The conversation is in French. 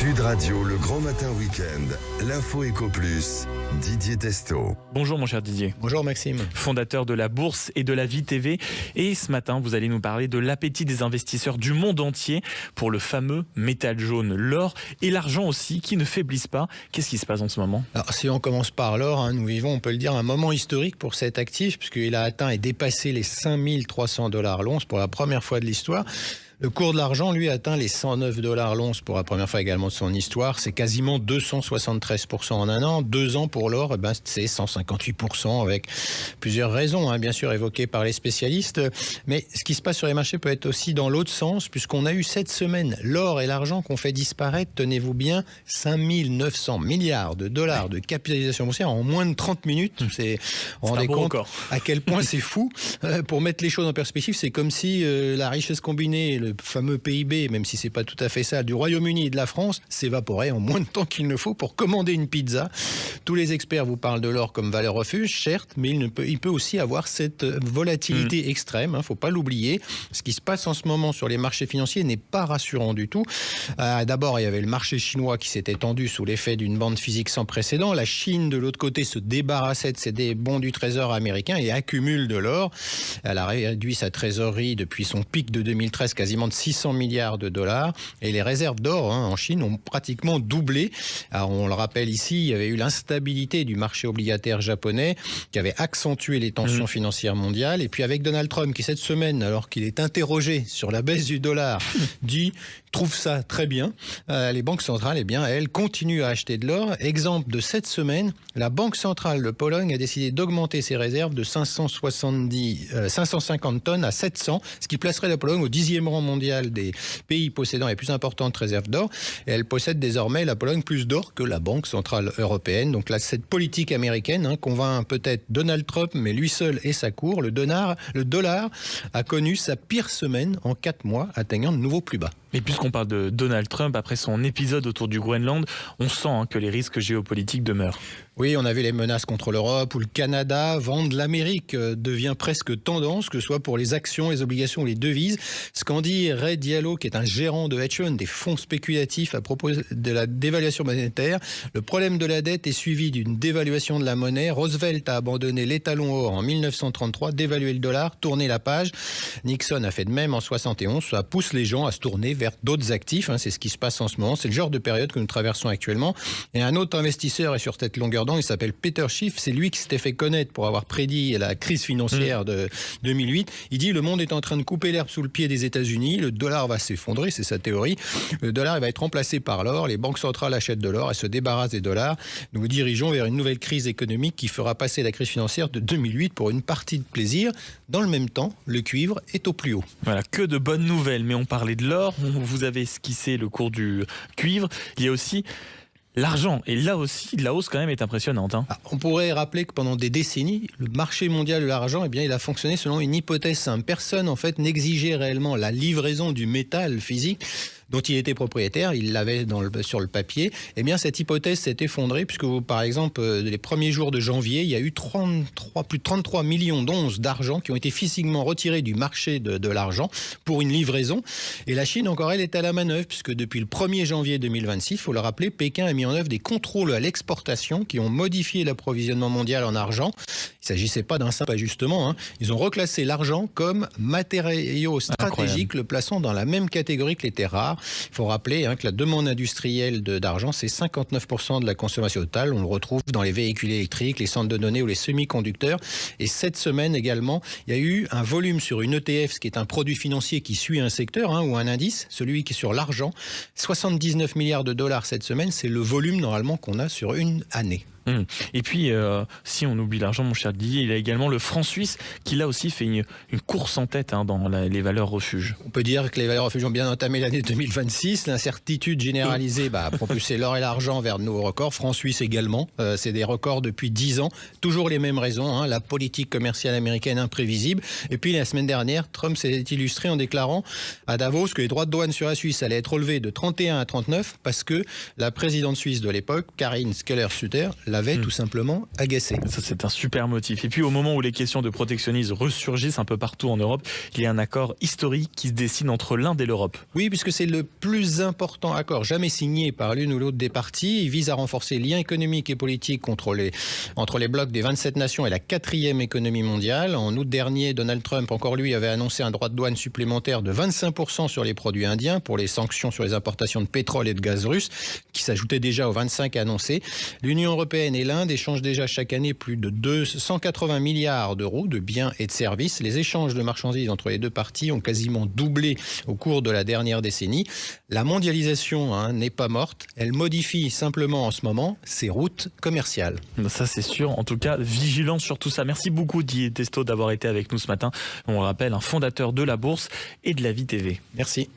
Sud Radio, le grand matin week-end, l'info Éco Plus, Didier Testo. Bonjour mon cher Didier. Bonjour Maxime. Fondateur de la Bourse et de la Vie TV. Et ce matin, vous allez nous parler de l'appétit des investisseurs du monde entier pour le fameux métal jaune, l'or et l'argent aussi qui ne faiblissent pas. Qu'est-ce qui se passe en ce moment ? Alors si on commence par l'or, nous vivons, on peut le dire, un moment historique pour cet actif puisqu'il a atteint et dépassé les 5300 $ l'once pour la première fois de l'histoire. Le cours de l'argent, lui, atteint les 109 $ l'once pour la première fois également de son histoire. C'est quasiment 273% en un an. 2 ans pour l'or, c'est 158% avec plusieurs raisons, bien sûr, évoquées par les spécialistes. Mais ce qui se passe sur les marchés peut être aussi dans l'autre sens, puisqu'on a eu cette semaine l'or et l'argent qu'on fait disparaître, tenez-vous bien, 5 900 milliards de dollars de capitalisation boursière en moins de 30 minutes. On rendez compte à quel point c'est fou. Pour mettre les choses en perspective, c'est comme si la richesse combinée, le fameux PIB, même si c'est pas tout à fait ça, du Royaume-Uni et de la France, s'évaporait en moins de temps qu'il ne faut pour commander une pizza. Tous les experts vous parlent de l'or comme valeur refuge, certes, mais il peut aussi avoir cette volatilité extrême, faut pas l'oublier. Ce qui se passe en ce moment sur les marchés financiers n'est pas rassurant du tout. D'abord, il y avait le marché chinois qui s'était tendu sous l'effet d'une bande physique sans précédent. La Chine, de l'autre côté, se débarrassait de ses bons du trésor américain et accumule de l'or. Elle a réduit sa trésorerie depuis son pic de 2013 quasiment de 600 milliards de dollars et les réserves d'or en Chine ont pratiquement doublé. Alors, on le rappelle ici, il y avait eu l'instabilité du marché obligataire japonais qui avait accentué les tensions financières mondiales et puis avec Donald Trump qui cette semaine, alors qu'il est interrogé sur la baisse du dollar, trouve ça très bien. Les banques centrales, elles continuent à acheter de l'or. Exemple de cette semaine, la Banque centrale de Pologne a décidé d'augmenter ses réserves de 550 tonnes à 700, ce qui placerait la Pologne au 10e rang mondial des pays possédant les plus importantes réserves d'or. Et elle possède désormais, la Pologne, plus d'or que la Banque centrale européenne. Donc là, cette politique américaine convainc peut-être Donald Trump, mais lui seul et sa cour. Le dollar a connu sa pire semaine en 4 mois, atteignant de nouveaux plus bas. Et puisqu'on parle de Donald Trump, après son épisode autour du Groenland, on sent que les risques géopolitiques demeurent. Oui, on a vu les menaces contre l'Europe ou le Canada. Vendre l'Amérique devient presque tendance, que ce soit pour les actions, les obligations ou les devises. Ce qu'en dit Ray Diallo, qui est un gérant de hedge fund, des fonds spéculatifs à propos de la dévaluation monétaire. Le problème de la dette est suivi d'une dévaluation de la monnaie. Roosevelt a abandonné l'étalon or en 1933, dévalué le dollar, tourné la page. Nixon a fait de même en 71. Ça pousse les gens à se tourner vers d'autres actifs. C'est ce qui se passe en ce moment. C'est le genre de période que nous traversons actuellement. Et un autre investisseur est sur cette longueur d'onde. Il s'appelle Peter Schiff. C'est lui qui s'était fait connaître pour avoir prédit la crise financière de 2008. Il dit le monde est en train de couper l'herbe sous le pied des États-Unis. Le dollar va s'effondrer, c'est sa théorie. Le dollar va être remplacé par l'or. Les banques centrales achètent de l'or et se débarrassent des dollars. Nous nous dirigeons vers une nouvelle crise économique qui fera passer la crise financière de 2008 pour une partie de plaisir. Dans le même temps, le cuivre est au plus haut. Voilà, que de bonnes nouvelles. Mais on parlait de l'or, vous avez esquissé le cours du cuivre. Il y a aussi l'argent. Et là aussi, la hausse quand même est impressionnante. On pourrait rappeler que pendant des décennies, le marché mondial de l'argent, il a fonctionné selon une hypothèse simple. Personne, n'exigeait réellement la livraison du métal physique dont il était propriétaire, il l'avait sur le papier. Cette hypothèse s'est effondrée puisque, par exemple, les premiers jours de janvier, il y a eu plus de 33 millions d'onces d'argent qui ont été physiquement retirées du marché de l'argent pour une livraison. Et la Chine, encore, elle est à la manœuvre puisque depuis le 1er janvier 2026, il faut le rappeler, Pékin a mis en œuvre des contrôles à l'exportation qui ont modifié l'approvisionnement mondial en argent. Il ne s'agissait pas d'un simple ajustement. Ils ont reclassé l'argent comme matériau stratégique, le plaçant dans la même catégorie que les terres rares. Il faut rappeler que la demande industrielle d'argent, c'est 59% de la consommation totale. On le retrouve dans les véhicules électriques, les centres de données ou les semi-conducteurs. Et cette semaine également, il y a eu un volume sur une ETF, ce qui est un produit financier qui suit un secteur ou un indice, celui qui est sur l'argent. 79 milliards de dollars cette semaine, c'est le volume normalement qu'on a sur une année. Et puis, si on oublie l'argent, mon cher Didier, il y a également le franc suisse qui là aussi fait une course en tête dans les valeurs refuges. On peut dire que les valeurs refuges ont bien entamé l'année 2026. L'incertitude généralisée a propulsé l'or et l'argent vers de nouveaux records. Franc suisse également. C'est des records depuis 10 ans. Toujours les mêmes raisons. La politique commerciale américaine imprévisible. Et puis la semaine dernière, Trump s'est illustré en déclarant à Davos que les droits de douane sur la Suisse allaient être relevés de 31 à 39 parce que la présidente suisse de l'époque, Karin Keller-Sutter, l'avait tout simplement agacé. Ça, c'est un super motif. Et puis au moment où les questions de protectionnisme ressurgissent un peu partout en Europe, il y a un accord historique qui se dessine entre l'Inde et l'Europe. Oui, puisque c'est le plus important accord jamais signé par l'une ou l'autre des parties. Il vise à renforcer les liens économiques et politiques entre les blocs des 27 nations et la 4e économie mondiale. En août dernier, Donald Trump, encore lui, avait annoncé un droit de douane supplémentaire de 25% sur les produits indiens pour les sanctions sur les importations de pétrole et de gaz russe, qui s'ajoutaient déjà aux 25 annoncés. L'Union européenne et l'Inde échangent déjà chaque année plus de 280 milliards d'euros de biens et de services. Les échanges de marchandises entre les deux parties ont quasiment doublé au cours de la dernière décennie. La mondialisation n'est pas morte, elle modifie simplement en ce moment ses routes commerciales. Ça c'est sûr, en tout cas vigilance sur tout ça. Merci beaucoup Didier Testot d'avoir été avec nous ce matin. On le rappelle, un fondateur de la Bourse et de la Vie TV. Merci.